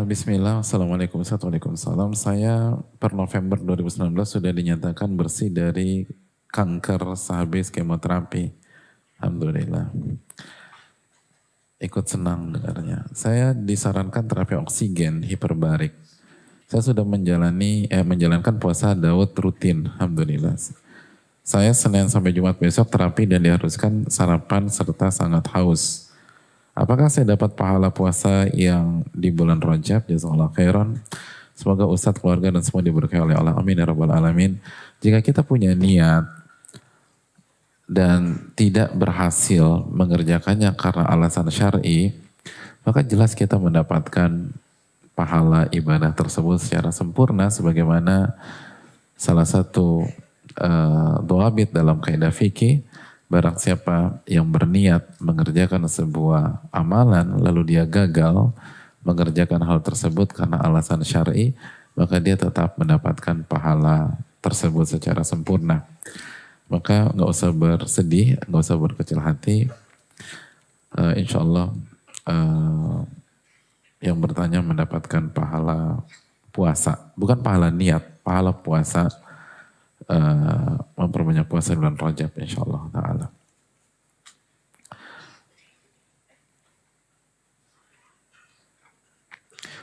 Bismillah, Assalamualaikum Waalaikumsalam. Saya per November 2019 sudah dinyatakan bersih dari kanker sehabis kemoterapi. Alhamdulillah. Ikut senang dengarnya. Saya disarankan terapi oksigen hiperbarik. Saya sudah menjalankan puasa Daud rutin. Alhamdulillah. Saya Senin sampai Jumat besok terapi dan diharuskan sarapan serta sangat haus. Apakah saya dapat pahala puasa yang di bulan Rajab? Jazakallahu khairan. Semoga Ustadz, keluarga dan semua diberkahi oleh Allah. Amin ya rabbal alamin. Jika kita punya niat dan tidak berhasil mengerjakannya karena alasan syar'i, maka jelas kita mendapatkan pahala ibadah tersebut secara sempurna sebagaimana salah satu doabit dalam kaidah fikih. Barang siapa yang berniat mengerjakan sebuah amalan lalu dia gagal mengerjakan hal tersebut karena alasan syar'i, maka dia tetap mendapatkan pahala tersebut secara sempurna. Maka nggak usah bersedih, nggak usah berkecil hati. Insya Allah yang bertanya mendapatkan pahala puasa, bukan pahala niat, pahala puasa. Memperbanyak puasa bulan Rajab insyaallah ta'ala.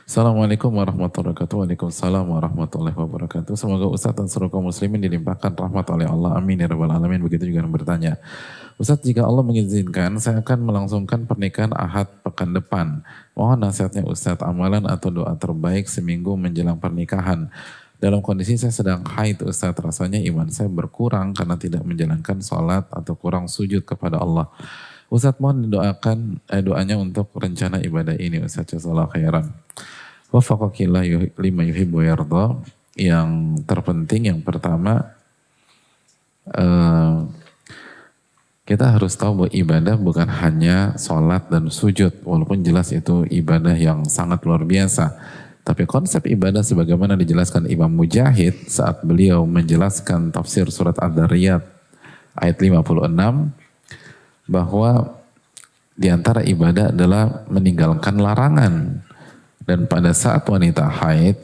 Assalamualaikum warahmatullahi wabarakatuh. Waalaikumsalam warahmatullahi wabarakatuh. Semoga Ustadz dan seluruh kaum muslimin dilimpahkan rahmat oleh Allah. Amin ya rabbal alamin. Begitu juga yang bertanya. Ustadz, jika Allah mengizinkan, saya akan melangsungkan pernikahan Ahad pekan depan. Mohon nasihatnya Ustadz, amalan atau doa terbaik seminggu menjelang pernikahan. Dalam kondisi saya sedang haid Ustadz, rasanya iman saya berkurang karena tidak menjalankan sholat atau kurang sujud kepada Allah. Ustadz, mohon didoakan doanya untuk rencana ibadah ini Ustadz, jazakallahu khairan. Wafaqakillah lima yuhibbu yarda. Yang terpenting, yang pertama, kita harus tahu bahwa ibadah bukan hanya sholat dan sujud, walaupun jelas itu ibadah yang sangat luar biasa. Tapi konsep ibadah sebagaimana dijelaskan Imam Mujahid saat beliau menjelaskan tafsir surat Ad-Dariyat ayat 56, bahwa di antara ibadah adalah meninggalkan larangan. Dan pada saat wanita haid,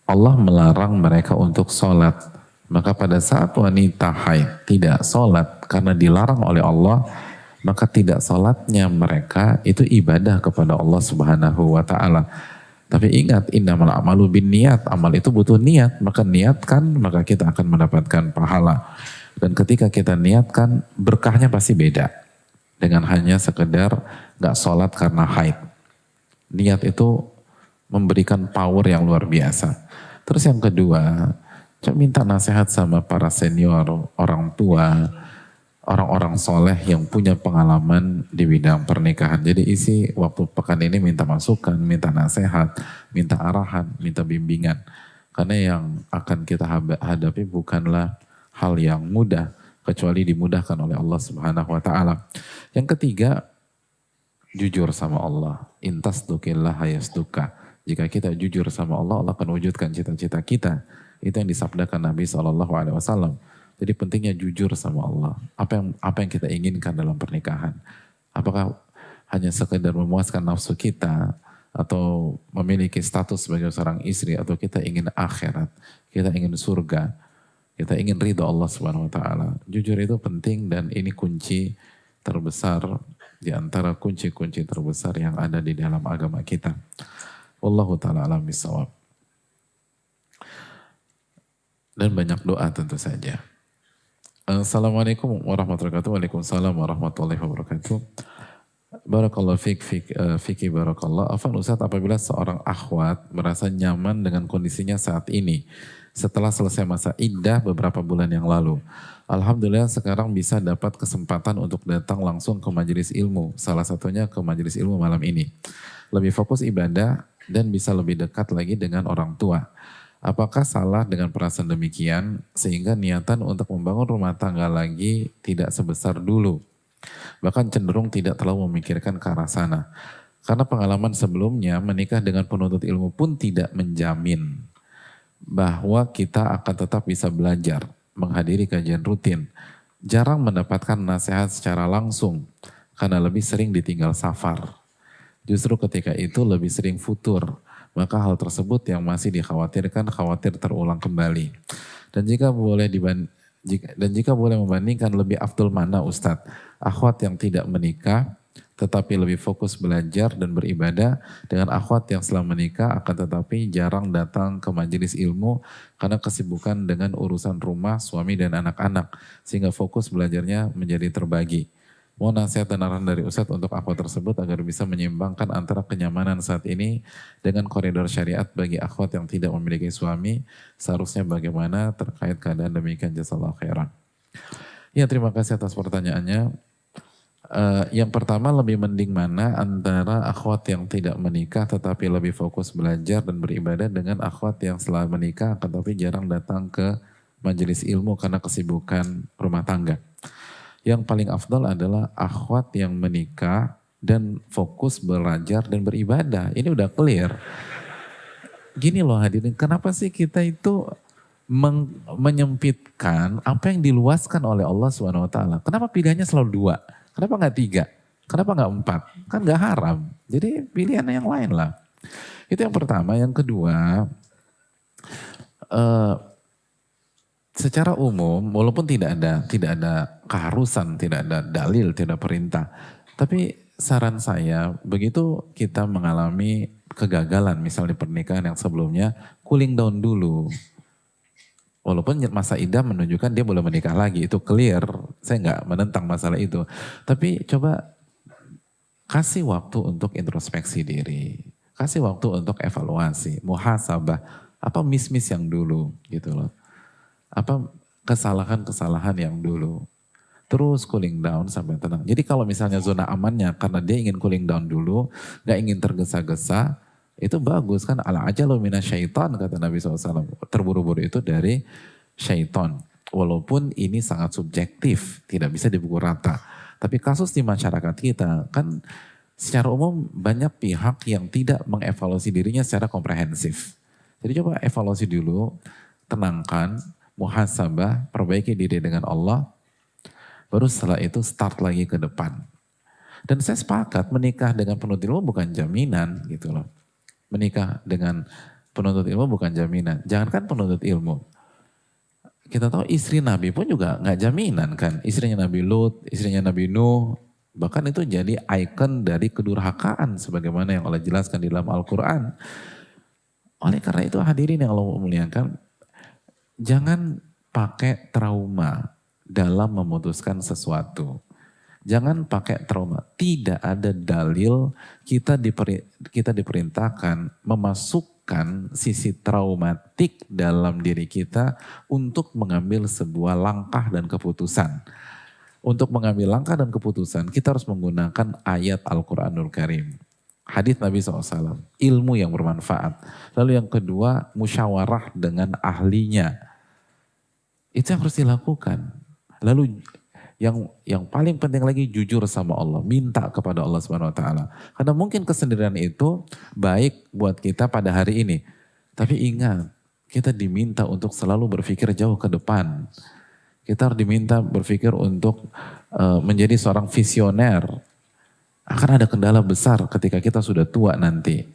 Allah melarang mereka untuk sholat. Maka pada saat wanita haid tidak sholat karena dilarang oleh Allah, maka tidak sholatnya mereka itu ibadah kepada Allah Subhanahu wa ta'ala. Tapi ingat, innamal a'malu binniyat, amal itu butuh niat, maka niatkan, maka kita akan mendapatkan pahala. Dan ketika kita niatkan, berkahnya pasti beda dengan hanya sekedar gak sholat karena haid. Niat itu memberikan power yang luar biasa. Terus yang kedua, coba minta nasihat sama para senior, orang tua, orang-orang soleh yang punya pengalaman di bidang pernikahan. Jadi isi waktu pekan ini minta masukan, minta nasihat, minta arahan, minta bimbingan. Karena yang akan kita hadapi bukanlah hal yang mudah, kecuali dimudahkan oleh Allah Subhanahu wa ta'ala. Yang ketiga, jujur sama Allah. Intas dukillah hayasduka. Jika kita jujur sama Allah, Allah akan wujudkan cita-cita kita. Itu yang disabdakan Nabi SAW. Jadi pentingnya jujur sama Allah. Apa yang kita inginkan dalam pernikahan. Apakah hanya sekedar memuaskan nafsu kita atau memiliki status sebagai seorang istri, atau kita ingin akhirat, kita ingin surga, kita ingin ridho Allah Subhanahu wa taala. Jujur itu penting dan ini kunci terbesar di antara kunci-kunci terbesar yang ada di dalam agama kita. Wallahu taala alam bisawab. Dan banyak doa tentu saja. Assalamualaikum warahmatullahi wabarakatuh. Waalaikumsalam warahmatullahi wabarakatuh. Barakallahu fiki barakallah. Afan Ustaz, apabila seorang akhwat merasa nyaman dengan kondisinya saat ini setelah selesai masa iddah beberapa bulan yang lalu, alhamdulillah sekarang bisa dapat kesempatan untuk datang langsung ke majelis ilmu, salah satunya ke majelis ilmu malam ini. Lebih fokus ibadah dan bisa lebih dekat lagi dengan orang tua. Apakah salah dengan perasaan demikian sehingga niatan untuk membangun rumah tangga lagi tidak sebesar dulu? Bahkan cenderung tidak terlalu memikirkan ke arah sana. Karena pengalaman sebelumnya menikah dengan penuntut ilmu pun tidak menjamin bahwa kita akan tetap bisa belajar, menghadiri kajian rutin. Jarang mendapatkan nasihat secara langsung karena lebih sering ditinggal safar. Justru ketika itu lebih sering futur. Maka hal tersebut yang masih dikhawatirkan khawatir terulang kembali. Dan jika boleh membandingkan lebih afdol mana Ustadz? Akhwat yang tidak menikah tetapi lebih fokus belajar dan beribadah dengan akhwat yang setelah menikah akan tetapi jarang datang ke majelis ilmu karena kesibukan dengan urusan rumah, suami dan anak-anak sehingga fokus belajarnya menjadi terbagi. Mohon nasihat dan arahan dari Ustadz untuk akhwat tersebut agar bisa menyeimbangkan antara kenyamanan saat ini dengan koridor syariat bagi akhwat yang tidak memiliki suami. Seharusnya bagaimana terkait keadaan demikian, jazakallahu khairan. Ya, terima kasih atas pertanyaannya. Yang pertama, lebih mending mana antara akhwat yang tidak menikah tetapi lebih fokus belajar dan beribadah dengan akhwat yang setelah menikah tetapi jarang datang ke majelis ilmu karena kesibukan rumah tangga. Yang paling afdal adalah akhwat yang menikah dan fokus belajar dan beribadah. Ini udah clear. Gini loh hadirin, kenapa sih kita itu menyempitkan apa yang diluaskan oleh Allah SWT? Kenapa pilihannya selalu 2? Kenapa nggak 3? Kenapa nggak 4? Kan nggak haram. Jadi pilihan yang lain lah. Itu yang pertama. Yang kedua, secara umum, walaupun tidak ada keharusan, tidak ada dalil, tidak ada perintah. Tapi saran saya, begitu kita mengalami kegagalan, misalnya pernikahan yang sebelumnya, cooling down dulu. Walaupun masa iddah menunjukkan dia boleh menikah lagi, itu clear. Saya nggak menentang masalah itu. Tapi coba kasih waktu untuk introspeksi diri. Kasih waktu untuk evaluasi, muhasabah. Apa miss-miss yang dulu gitu loh. Apa kesalahan-kesalahan yang dulu. Terus cooling down sampai tenang. Jadi kalau misalnya zona amannya karena dia ingin cooling down dulu, nggak ingin tergesa-gesa, itu bagus kan, ala ajalu minasyaiton kata Nabi SAW. Terburu-buru itu dari syaiton. Walaupun ini sangat subjektif, tidak bisa dipukul rata. Tapi kasus di masyarakat kita kan secara umum banyak pihak yang tidak mengevaluasi dirinya secara komprehensif. Jadi coba evaluasi dulu, tenangkan, muhasabah, perbaiki diri dengan Allah. Baru setelah itu start lagi ke depan. Dan saya sepakat menikah dengan penuntut ilmu bukan jaminan gitu loh. Menikah dengan penuntut ilmu bukan jaminan. Jangankan penuntut ilmu. Kita tahu istri Nabi pun juga nggak jaminan kan. Istrinya Nabi Lut, istrinya Nabi Nuh. Bahkan itu jadi ikon dari kedurhakaan. Sebagaimana yang Allah jelaskan di dalam Al-Quran. Oleh karena itu hadirin yang Allah muliakan. Jangan pakai trauma dalam memutuskan sesuatu. Jangan pakai trauma. Tidak ada dalil kita diperintahkan memasukkan sisi traumatik dalam diri kita untuk mengambil sebuah langkah dan keputusan. Untuk mengambil langkah dan keputusan kita harus menggunakan ayat Al-Quranul Karim. Hadits Nabi SAW. Ilmu yang bermanfaat. Lalu yang kedua, musyawarah dengan ahlinya. Itu yang harus dilakukan. Lalu yang paling penting lagi jujur sama Allah, minta kepada Allah Subhanahu wa taala. Karena mungkin kesendirian itu baik buat kita pada hari ini. Tapi ingat, kita diminta untuk selalu berpikir jauh ke depan. Kita harus diminta berpikir untuk menjadi seorang visioner. Akan ada kendala besar ketika kita sudah tua nanti.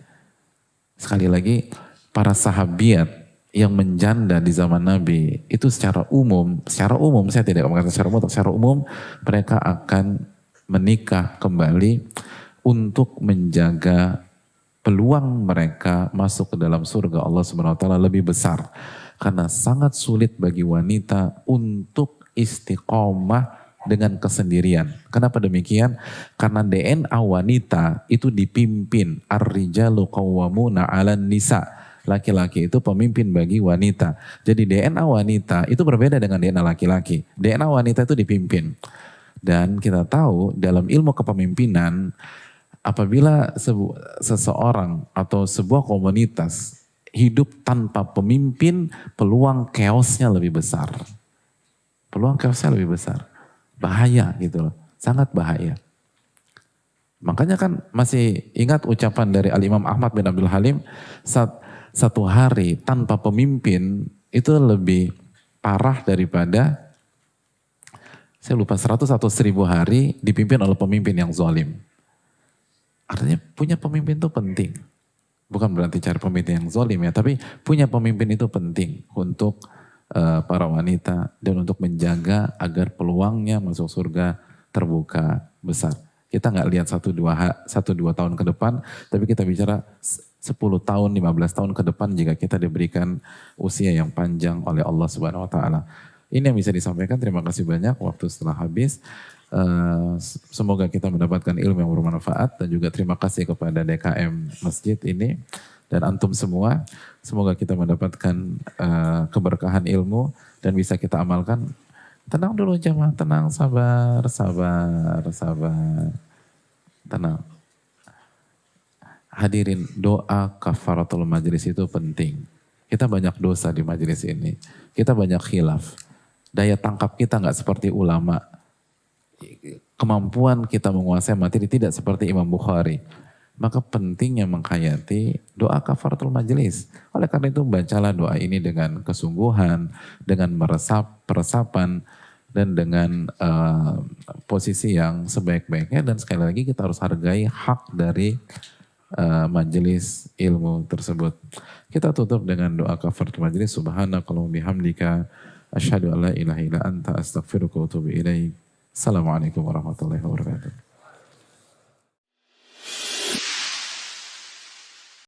Sekali lagi, para sahabiat yang menjanda di zaman Nabi itu secara umum saya tidak mengatakan secara umum, secara umum mereka akan menikah kembali untuk menjaga peluang mereka masuk ke dalam surga Allah Subhanahu wa taala lebih besar. Karena sangat sulit bagi wanita untuk istiqomah dengan kesendirian. Kenapa demikian? Karena DNA wanita itu dipimpin ar-rijalu qawwamuna 'alan nisa. Laki-laki itu pemimpin bagi wanita. Jadi DNA wanita itu berbeda dengan DNA laki-laki. DNA wanita itu dipimpin. Dan kita tahu dalam ilmu kepemimpinan, apabila seseorang atau sebuah komunitas hidup tanpa pemimpin, peluang chaosnya lebih besar. Peluang chaosnya lebih besar. Bahaya gitu loh. Sangat bahaya. Makanya kan masih ingat ucapan dari Al-Imam Ahmad bin Abdul Halim, satu hari tanpa pemimpin itu lebih parah daripada, saya lupa 100 atau 1000 hari dipimpin oleh pemimpin yang zalim. Artinya punya pemimpin itu penting. Bukan berarti cari pemimpin yang zalim ya, tapi punya pemimpin itu penting untuk para wanita dan untuk menjaga agar peluangnya masuk surga terbuka besar. Kita nggak lihat satu dua tahun ke depan, tapi kita bicara 10 tahun, 15 tahun ke depan jika kita diberikan usia yang panjang oleh Allah Subhanahu wa taala. Ini yang bisa disampaikan. Terima kasih banyak, waktu setelah habis. Semoga kita mendapatkan ilmu yang bermanfaat dan juga terima kasih kepada DKM Masjid ini dan antum semua. Semoga kita mendapatkan keberkahan ilmu dan bisa kita amalkan. Tenang dulu jamaah, tenang, sabar, sabar, sabar. Tenang. Hadirin, doa kafaratul majelis itu penting. Kita banyak dosa di majelis ini. Kita banyak khilaf. Daya tangkap kita nggak seperti ulama. Kemampuan kita menguasai materi tidak seperti Imam Bukhari. Maka pentingnya menghayati doa kafaratul majelis. Oleh karena itu bacalah doa ini dengan kesungguhan, dengan peresapan, dan dengan posisi yang sebaik-baiknya. Dan sekali lagi kita harus hargai hak dari majelis ilmu tersebut. Kita tutup dengan doa kafaratul majelis. Subhanakallahumma bihamdika asyhadu an la ilaha illa anta astaghfiruka wa atubu ilaik. Assalamualaikum warahmatullahi wabarakatuh.